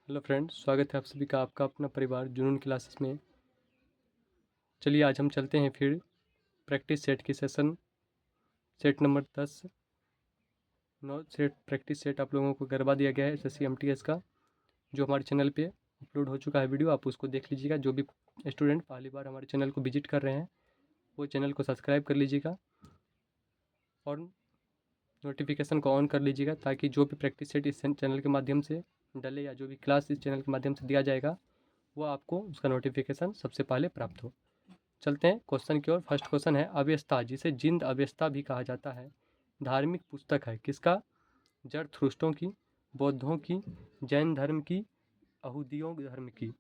Hello friends, स्वागत है आप सभी का आपका अपना परिवार जुनून क्लासेस में। चलिए आज हम चलते हैं फिर प्रैक्टिस सेट की session set number 10 9 set practice set आप लोगों को करवा दिया गया है SSC-MTS का, जो हमारे चैनल पे अपलोड हो चुका है वीडियो। आप उसको देख लीजिएगा। जो भी स्टूडेंट पहली बार हमारे चैनल को विजिट कर रहे हैं वो चैनल को सब्सक्राइब कर लीजिएगा और नोटिफिकेशन को ऑन कर लीजिएगा, ताकि जो भी प्रैक्टिस सेट इस चैनल के माध्यम से डले या जो भी क्लास इस चैनल के माध्यम से दिया जाएगा वो आपको उसका नोटिफिकेशन सबसे पहले प्राप्त हो। चलते हैं क्वेश्चन की ओर। फर्स्ट क्वेश्चन है, अवेस्ता जिसे जिंद अवेस्ता भी कहा जाता है धार्मिक पुस्तक है किसका? जरथुस्ट्रों की, बौद्धों की, जैन धर्म की, यहूदियों धर्म की,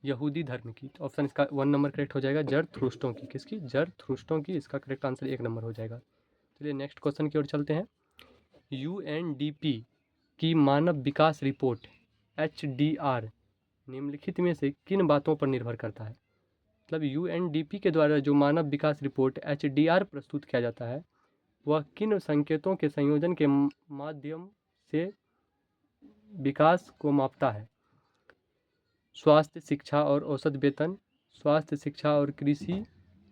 यहूदी धर्म की। तो ऑप्शन इसका 1 नंबर करेक्ट हो जाएगा, जरथुस्ट्रों की। किसकी? जरथुस्ट्रों की। इसका करेक्ट आंसर 1 नंबर हो जाएगा। चलिए नेक्स्ट क्वेश्चन की ओर चलते हैं। UNDP की मानव विकास रिपोर्ट HDR निम्नलिखित में से किन बातों पर निर्भर करता है? मतलब UNDP के द्वारा जो मानव विकास रिपोर्ट HDR प्रस्तुत किया जाता है वह किन संकेतों के संयोजन के माध्यम से विकास को मापता है? स्वास्थ्य, शिक्षा और औसत वेतन, स्वास्थ्य, शिक्षा और कृषि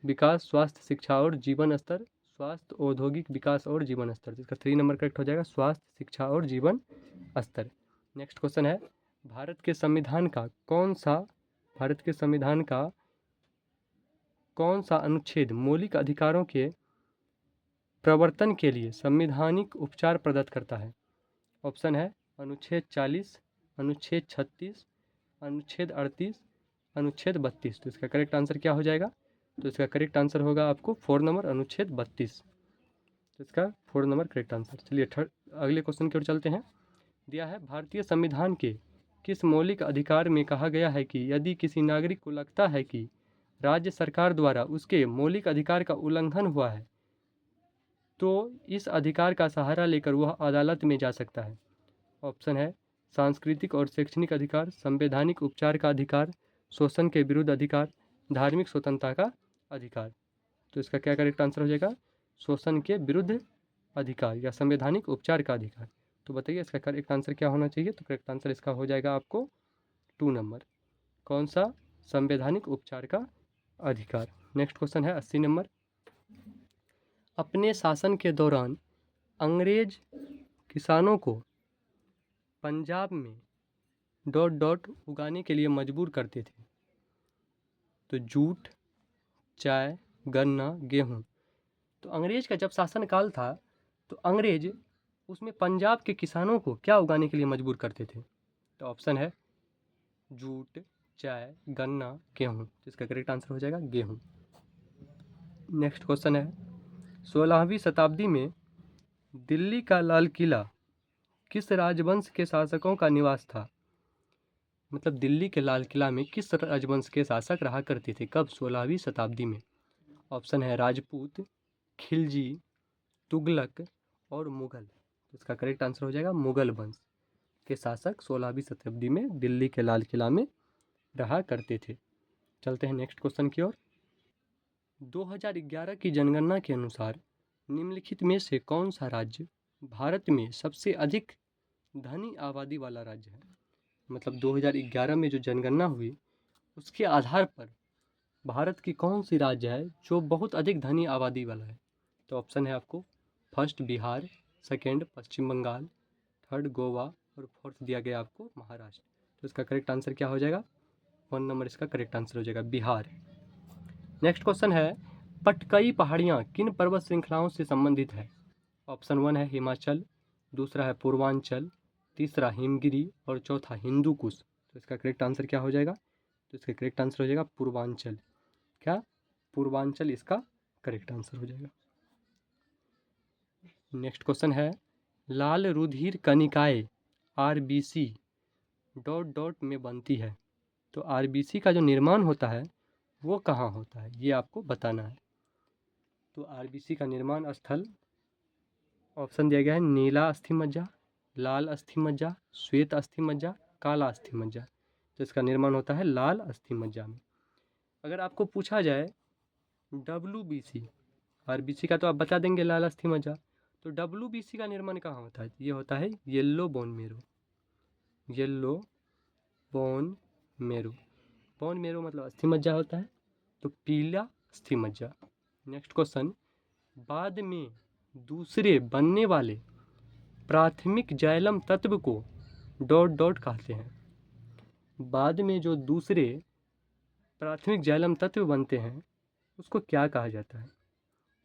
विकास, स्वास्थ्य, शिक्षा और जीवन स्तर, स्वास्थ्य, औद्योगिक विकास और जीवन स्तर। इसका 3 नंबर करेक्ट हो जाएगा, स्वास्थ्य, शिक्षा और जीवन स्तर। नेक्स्ट क्वेश्चन है, भारत के संविधान का कौन सा अनुच्छेद मौलिक अधिकारों के प्रवर्तन के लिए संवैधानिक उपचार प्रदत्त करता है? ऑप्शन है अनुच्छेद 40, अनुच्छेद 36, अनुच्छेद 38, अनुच्छेद 32। तो इसका करेक्ट आंसर क्या हो जाएगा? तो इसका करेक्ट आंसर होगा आपको 4 नंबर, अनुच्छेद 32। तो इसका 4 नंबर करेक्ट आंसर। चलिए अगले क्वेश्चन की ओर चलते हैं। दिया है, भारतीय संविधान के किस मौलिक अधिकार में कहा गया है कि यदि किसी नागरिक को लगता है कि राज्य सरकार द्वारा उसके मौलिक अधिकार का उल्लंघन हुआ है तो इस अधिकार का सहारा लेकर वह अदालत में जा सकता है? ऑप्शन है सांस्कृतिक और शैक्षणिक अधिकार, संवैधानिक उपचार का अधिकार, शोषण के विरुद्ध अधिकार, धार्मिक स्वतंत्रता का अधिकार। तो इसका क्या करेक्ट आंसर हो जाएगा? शोषण के विरुद्ध अधिकार या संवैधानिक उपचार का अधिकार। तो बताइए इसका करेक्ट आंसर क्या होना चाहिए? तो करेक्ट आंसर इसका हो जाएगा आपको 2 नंबर। कौन सा? संवैधानिक उपचार का अधिकार। नेक्स्ट क्वेश्चन है 80 नंबर। अपने शासन के दौरान अंग्रेज किसानों को पंजाब में डॉट डॉट उगाने के लिए मजबूर करते थे। तो जूट, चाय, गन्ना, गेहूँ। तो अंग्रेज का जब शासनकाल था तो अंग्रेज उसमें पंजाब के किसानों को क्या उगाने के लिए मजबूर करते थे? तो ऑप्शन है जूट, चाय, गन्ना, गेहूँ। इसका करेक्ट आंसर हो जाएगा गेहूँ। नेक्स्ट क्वेश्चन है, 16वीं शताब्दी में दिल्ली का लाल किला किस राजवंश के शासकों का निवास था? मतलब दिल्ली के लाल किला में किस राजवंश के शासक रहा करते थे? कब? 16वीं शताब्दी में। ऑप्शन है राजपूत, खिलजी, तुगलक और मुगल। तो इसका करेक्ट आंसर हो जाएगा मुगल वंश के शासक 16वीं शताब्दी में दिल्ली के लाल किला में रहा करते थे। चलते हैं नेक्स्ट क्वेश्चन की ओर। 2011 की जनगणना के अनुसार निम्नलिखित में से कौन सा राज्य भारत में सबसे अधिक धनी आबादी वाला राज्य है? मतलब 2011 में जो जनगणना हुई उसके आधार पर भारत की कौन सी राज्य है जो बहुत अधिक धनी आबादी वाला है? तो ऑप्शन है आपको फर्स्ट बिहार, सेकंड पश्चिम बंगाल, थर्ड गोवा और फोर्थ दिया गया आपको महाराष्ट्र। तो इसका करेक्ट आंसर क्या हो जाएगा? 1 नंबर इसका करेक्ट आंसर हो जाएगा बिहार। नेक्स्ट क्वेश्चन है, पटकई पहाड़ियाँ किन पर्वत श्रृंखलाओं से संबंधित है? ऑप्शन 1 है हिमाचल, दूसरा है पूर्वांचल, तीसरा हिमगिरी और चौथा हिंदू कुश। तो इसका करेक्ट आंसर क्या हो जाएगा? तो इसका करेक्ट आंसर हो जाएगा पूर्वांचल। क्या? पूर्वांचल इसका करेक्ट आंसर हो जाएगा। नेक्स्ट क्वेश्चन है, लाल रुधिर कणिकाएं RBC डॉट डॉट में बनती है। तो RBC का जो निर्माण होता है वो कहाँ होता है ये आपको बताना है। तो RBC का निर्माण स्थल ऑप्शन दिया गया है नीला अस्थि मज्जा, लाल अस्थि मज्जा, श्वेत अस्थि मज्जा, काला अस्थि मज्जा। तो इसका निर्माण होता है लाल अस्थि मज्जा में। अगर आपको पूछा जाए WBC, RBC का तो आप बता देंगे लाल अस्थि मज्जा, तो WBC का निर्माण कहाँ होता है? ये होता है yellow bone marrow, yellow bone marrow. Bone marrow मतलब अस्थि मज्जा होता है, तो पीला अस्थि मज्जा। नेक्स्ट क्वेश्चन, बाद में दूसरे बनने वाले प्राथमिक जाइलम तत्व को डॉट डॉट कहते हैं। बाद में जो दूसरे प्राथमिक जाइलम तत्व बनते हैं उसको क्या कहा जाता है?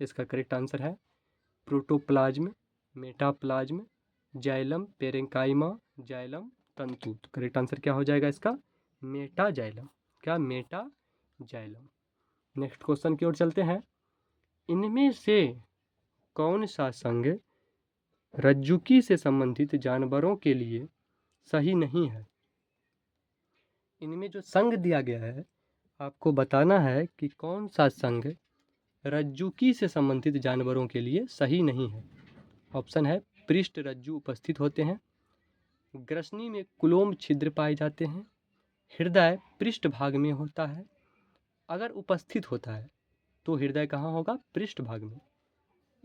इसका करेक्ट आंसर है protoplasm, metaplasm, xylem, parenchyma, xylem तंतु। तो करेक्ट आंसर क्या हो जाएगा इसका? Meta xylem. क्या? Meta xylem. नेक्स्ट क्वेश्चन की ओर चलते हैं। इनमें से कौन सा संघ रज्जुकी से संबंधित जानवरों के लिए सही नहीं है? इनमें जो संघ दिया गया है आपको बताना है कि कौन सा संघ रज्जुकी से संबंधित जानवरों के लिए सही नहीं है। ऑप्शन है पृष्ठ रज्जु उपस्थित होते हैं, ग्रसनी में कुलोम छिद्र पाए जाते हैं, हृदय पृष्ठ भाग में होता है, अगर उपस्थित होता है तो हृदय कहाँ होगा? पृष्ठ भाग में,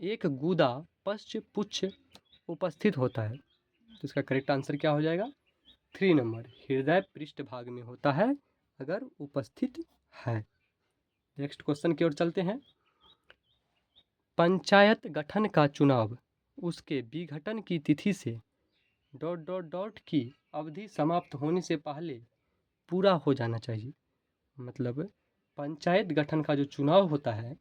एक गूदा पश्च पुच्छ उपस्थित होता है। तो इसका करेक्ट आंसर क्या हो जाएगा? 3 नंबर, हृदय पृष्ठ भाग में होता है अगर उपस्थित है। नेक्स्ट क्वेश्चन की ओर चलते हैं। पंचायत गठन का चुनाव उसके विघटन की तिथि से डॉट डॉट डॉट की अवधि समाप्त होने से पहले पूरा हो जाना चाहिए। मतलब पंचायत गठन का जो चुनाव होता है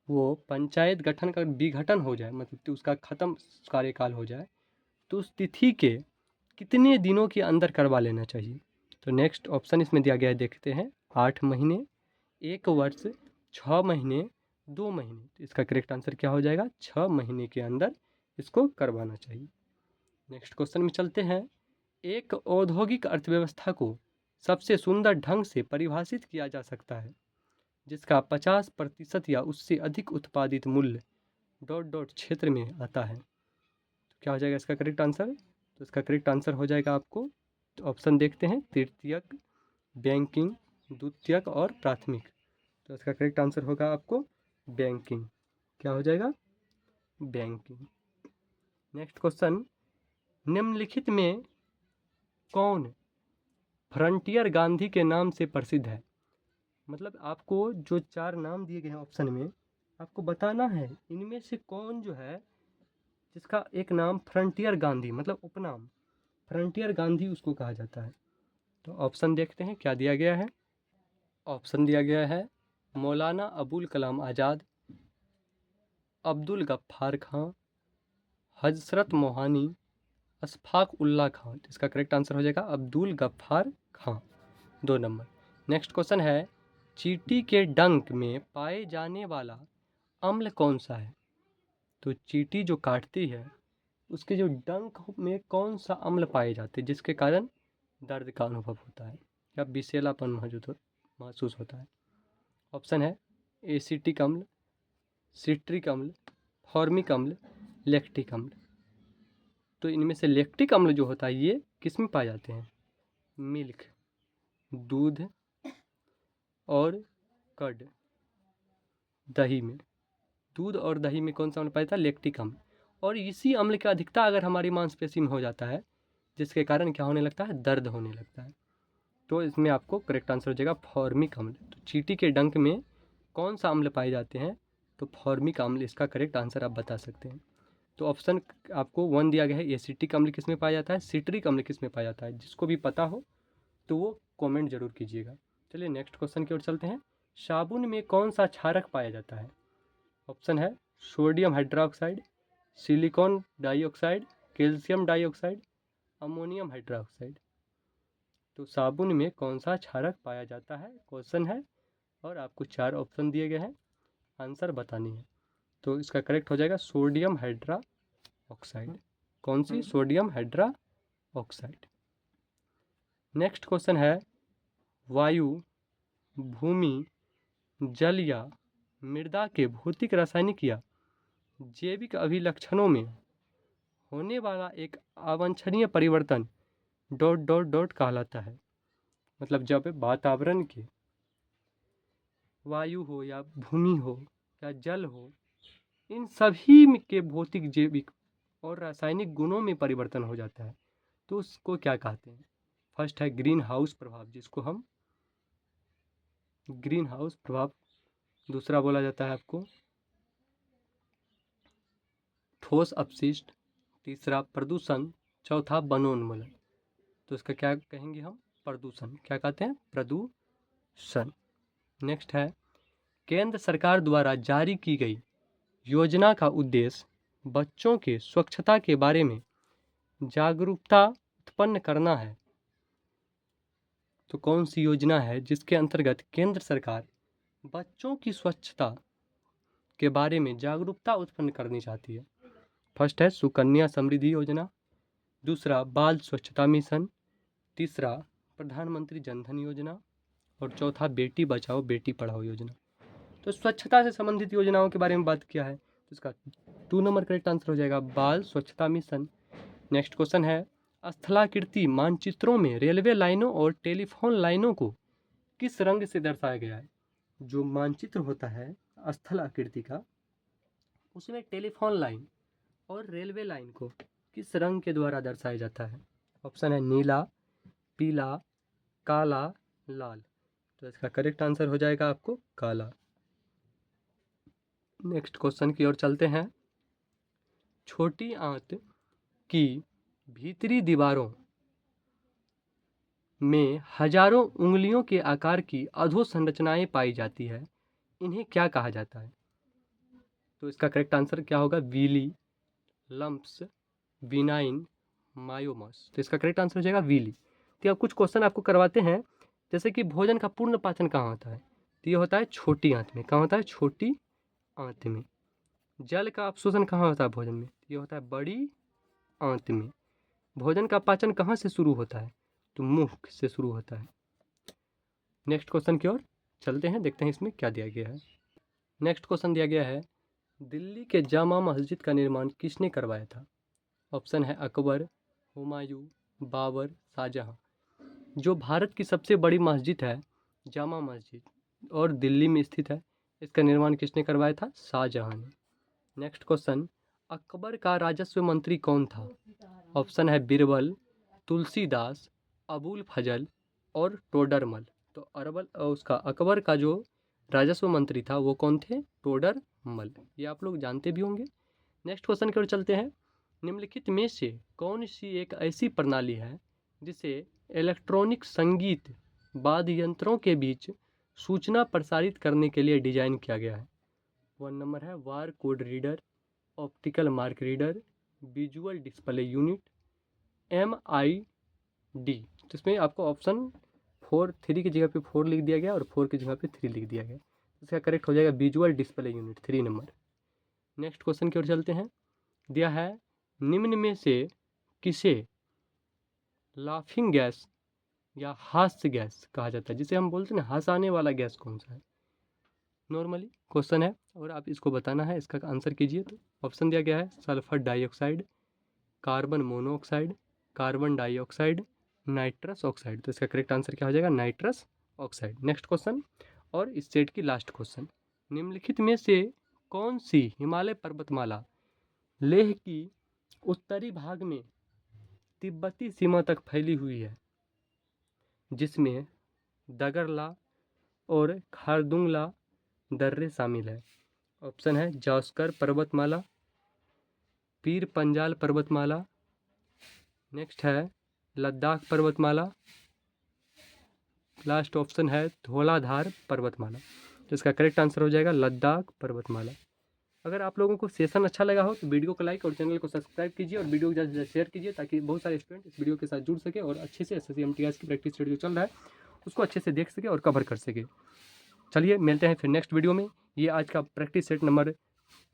वो पंचायत गठन का विघटन हो जाए, मतलब कि उसका खत्म कार्यकाल हो जाए, तो उस तिथि के कितने दिनों के अंदर करवा लेना चाहिए? तो नेक्स्ट ऑप्शन इसमें दिया गया है, देखते हैं। 8 महीने, 1 वर्ष, 6 महीने, 2 महीने। तो इसका करेक्ट आंसर क्या हो जाएगा? 6 महीने के अंदर इसको करवाना चाहिए। नेक्स्ट क्वेश्चन में चलते हैं। एक औद्योगिक अर्थव्यवस्था को सबसे सुंदर ढंग से परिभाषित किया जा सकता है जिसका 50% या उससे अधिक उत्पादित मूल्य डॉट डॉट क्षेत्र में आता है। तो क्या हो जाएगा इसका करेक्ट आंसर? तो इसका करेक्ट आंसर हो जाएगा आपको, तो ऑप्शन देखते हैं, तृतीयक, बैंकिंग, द्वितीयक और प्राथमिक। तो इसका करेक्ट आंसर होगा आपको बैंकिंग। क्या हो जाएगा? बैंकिंग। नेक्स्ट क्वेश्चन, निम्नलिखित में कौन फ्रंटियर गांधी के नाम से प्रसिद्ध है? मतलब आपको जो 4 नाम दिए गए हैं ऑप्शन में, आपको बताना है इनमें से कौन जो है जिसका एक नाम फ्रंटियर गांधी, मतलब उपनाम फ्रंटियर गांधी उसको कहा जाता है। तो ऑप्शन देखते हैं क्या दिया गया है। ऑप्शन दिया गया है मौलाना अबुल कलाम आज़ाद, अब्दुल गफ्फार खां, हजरत मोहानी, अशफाक उल्ला खां। तो इसका करेक्ट आंसर हो जाएगा अब्दुल गफ्फार खां, 2 नंबर। नेक्स्ट क्वेश्चन है, चींटी के डंक में पाए जाने वाला अम्ल कौन सा है? तो चींटी जो काटती है उसके जो डंक में कौन सा अम्ल पाए जाते हैं जिसके कारण दर्द का अनुभव होता है या विषैलापन महसूस होता है? ऑप्शन है एसिटिक अम्ल, सिट्रिक अम्ल, फॉर्मिक अम्ल, लैक्टिक अम्ल। तो इनमें से लैक्टिक अम्ल जो होता है ये किस में पाए जाते हैं? मिल्क, दूध और कर्ड, दही में। दूध और दही में कौन सा अम्ल पाया जाता है? लैक्टिक अम्ल। और इसी अम्ल की अधिकता अगर हमारी मांसपेशी में हो जाता है जिसके कारण क्या होने लगता है? दर्द होने लगता है। तो इसमें आपको करेक्ट आंसर हो जाएगा फॉर्मिक अम्ल। तो चींटी के डंक में कौन सा अम्ल पाए जाते हैं? तो फॉर्मिक अम्ल इसका करेक्ट आंसर आप बता सकते हैं। तो ऑप्शन आपको 1 दिया गया है, एसिटिक अम्ल किस में पाया जाता है, सिट्रिक अम्ल किस में पाया जाता है। जिसको भी पता हो तो वो कमेंट जरूर कीजिएगा। चलिए नेक्स्ट क्वेश्चन की ओर चलते हैं। साबुन में कौन सा क्षारक पाया जाता है? ऑप्शन है sodium hydroxide, silicon dioxide, calcium dioxide, ammonium hydroxide. तो साबुन में कौन सा क्षारक पाया जाता है क्वेश्चन है, और आपको 4 ऑप्शन दिए गए हैं, आंसर बतानी है। तो इसका करेक्ट हो जाएगा सोडियम हाइड्रा ऑक्साइड। कौन सी? Sodium hydroxide. Next question है, वायु, भूमि, जल या मृदा के भौतिक, रासायनिक या जैविक अभिलक्षणों में होने वाला एक अवांछनीय परिवर्तन डॉट डॉट डॉट कहलाता है। मतलब जब वातावरण के, वायु हो या भूमि हो या जल हो, इन सभी के भौतिक, जैविक और रासायनिक गुणों में परिवर्तन हो जाता है तो उसको क्या कहते हैं? फर्स्ट है ग्रीन हाउस प्रभाव, जिसको हम ग्रीन हाउस प्रभाव, दूसरा बोला जाता है आपको ठोस अपशिष्ट, तीसरा प्रदूषण, चौथा वनोन्मूलन। तो इसका क्या कहेंगे हम? प्रदूषण। क्या कहते हैं? प्रदूषण। नेक्स्ट है केंद्र सरकार द्वारा जारी की गई योजना का उद्देश्य बच्चों के स्वच्छता के बारे में जागरूकता उत्पन्न करना है। तो कौन सी योजना है जिसके अंतर्गत केंद्र सरकार बच्चों की स्वच्छता के बारे में जागरूकता उत्पन्न करनी चाहती है? फर्स्ट है सुकन्या समृद्धि योजना, दूसरा बाल स्वच्छता मिशन, तीसरा प्रधानमंत्री जनधन योजना और चौथा बेटी बचाओ बेटी पढ़ाओ योजना। तो स्वच्छता से संबंधित योजनाओं के बारे में बात किया है, तो इसका 2 नंबर करेक्ट आंसर हो जाएगा बाल स्वच्छता मिशन। नेक्स्ट क्वेश्चन है स्थलाकृति मानचित्रों में रेलवे लाइनों और टेलीफोन लाइनों को किस रंग से दर्शाया गया है? जो मानचित्र होता है स्थलाकृति का, उसमें टेलीफोन लाइन और रेलवे लाइन को किस रंग के द्वारा दर्शाया जाता है? ऑप्शन है नीला, पीला, काला, लाल। तो इसका करेक्ट आंसर हो जाएगा आपको काला। नेक्स्ट क्वेश्चन की ओर चलते हैं। छोटी आंत की भीतरी दीवारों में हजारों उंगलियों के आकार की अधोसंरचनाएं पाई जाती है, इन्हें क्या कहा जाता है? तो इसका करेक्ट आंसर क्या होगा? वीली, लंप्स, विनाइन, मायोमस। तो इसका करेक्ट आंसर हो जाएगा वीली। तो अब कुछ क्वेश्चन आपको करवाते हैं, जैसे कि भोजन का पूर्ण पाचन कहाँ होता है? तो ये होता है छोटी आंत में। कहाँ होता है? छोटी आंत में। जल का अवशोषण कहाँ होता है भोजन में? ये होता है बड़ी आंत में। भोजन का पाचन कहाँ से शुरू होता है? तो मुख से शुरू होता है। नेक्स्ट क्वेश्चन की ओर चलते हैं, देखते हैं इसमें क्या दिया गया है। नेक्स्ट क्वेश्चन दिया गया है दिल्ली के जामा मस्जिद का निर्माण किसने करवाया था? ऑप्शन है अकबर, हुमायूं, बाबर, शाहजहां। जो भारत की सबसे बड़ी मस्जिद है जामा मस्जिद और दिल्ली में स्थित है, इसका निर्माण किसने करवाया था? शाहजहां ने। नेक्स्ट क्वेश्चन अकबर का राजस्व मंत्री कौन था? ऑप्शन है बीरबल, तुलसीदास, अबुल फजल और टोडरमल। तो अकबर का जो राजस्व मंत्री था वो कौन थे? टोडरमल। ये आप लोग जानते भी होंगे। नेक्स्ट क्वेश्चन की ओर चलते हैं। निम्नलिखित में से कौन सी एक ऐसी प्रणाली है जिसे इलेक्ट्रॉनिक संगीत वाद्य यंत्रों के बीच सूचना प्रसारित करने के लिए डिजाइन किया गया है? 1 नंबर है bar code reader, optical mark reader, visual display unit, MID। तो इसमें आपको ऑप्शन 3 की जगह पे 4 लिख दिया गया और 4 की जगह पे 3 लिख दिया गया। इसका करेक्ट हो जाएगा visual display unit, 3 number. Next question की ओर चलते हैं। दिया है निम्न में से किसे लाफिंग गैस या हास्य गैस कहा जाता है? जिसे हम बोलते हैं ना हंसाने वाला गैस कौन सा है? नॉर्मली क्वेश्चन है और आप इसको बताना है, इसका आंसर कीजिए। तो ऑप्शन दिया गया है sulphur dioxide, carbon monoxide, carbon dioxide, nitrous oxide. तो इसका करेक्ट आंसर क्या हो जाएगा? Nitrous oxide. नेक्स्ट क्वेश्चन और इस सेट की लास्ट क्वेश्चन। निम्नलिखित में से कौन सी हिमालय पर्वतमाला लेह की उत्तरी भाग में तिब्बती सीमा तक फैली हुई है, जिसमें दगरला और खारदुंगला दर्रे शामिल है? ऑप्शन है जास्कर पर्वतमाला, पीर पंजाल पर्वतमाला, नेक्स्ट है लद्दाख पर्वतमाला, लास्ट ऑप्शन है धौलाधार पर्वतमाला। तो इसका करेक्ट आंसर हो जाएगा लद्दाख पर्वतमाला। अगर आप लोगों को सेशन अच्छा लगा हो तो वीडियो को लाइक और चैनल को सब्सक्राइब कीजिए और वीडियो को ज़्यादा से ज़्यादा शेयर कीजिए, ताकि बहुत सारे स्टूडेंट इस वीडियो के साथ जुड़ सके और अच्छे से SSC MTS की प्रैक्टिस सेट जो चल रहा है उसको अच्छे से देख सके और कवर कर सके। चलिए मिलते हैं फिर नेक्स्ट वीडियो में। ये आज का प्रैक्टिस सेट नंबर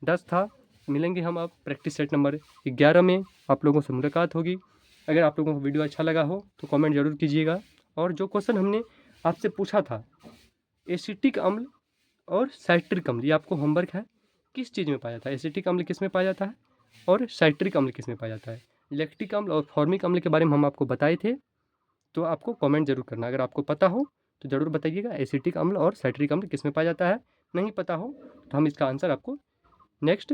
10 था। मिलेंगे हम अब प्रैक्टिस सेट नंबर 11 में, आप लोगों से मुलाकात होगी। अगर आप लोगों को वीडियो अच्छा लगा हो तो कमेंट ज़रूर कीजिएगा। और जो क्वेश्चन हमने आपसे पूछा था एसिटिक अम्ल और साइट्रिक अम्ल, ये आपको होमवर्क है, किस चीज़ में पाया जाता है? एसिटिक अम्ल किस में पाया जाता है और साइट्रिक अम्ल किस में पाया जाता है? लैक्टिक अम्ल और फॉर्मिक अम्ल के बारे में हम आपको बताए थे, तो आपको कमेंट जरूर करना। अगर आपको पता हो तो ज़रूर बताइएगा एसिटिक अम्ल और साइट्रिक अम्ल किस में पाया जाता है। नहीं पता हो तो हम इसका आंसर आपको नेक्स्ट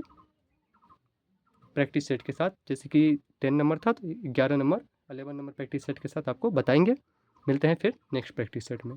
प्रैक्टिस सेट के साथ, जैसे कि 10 नंबर था तो 11 नंबर 11 नंबर प्रैक्टिस सेट के साथ आपको बताएंगे। मिलते हैं फिर नेक्स्ट प्रैक्टिस सेट में।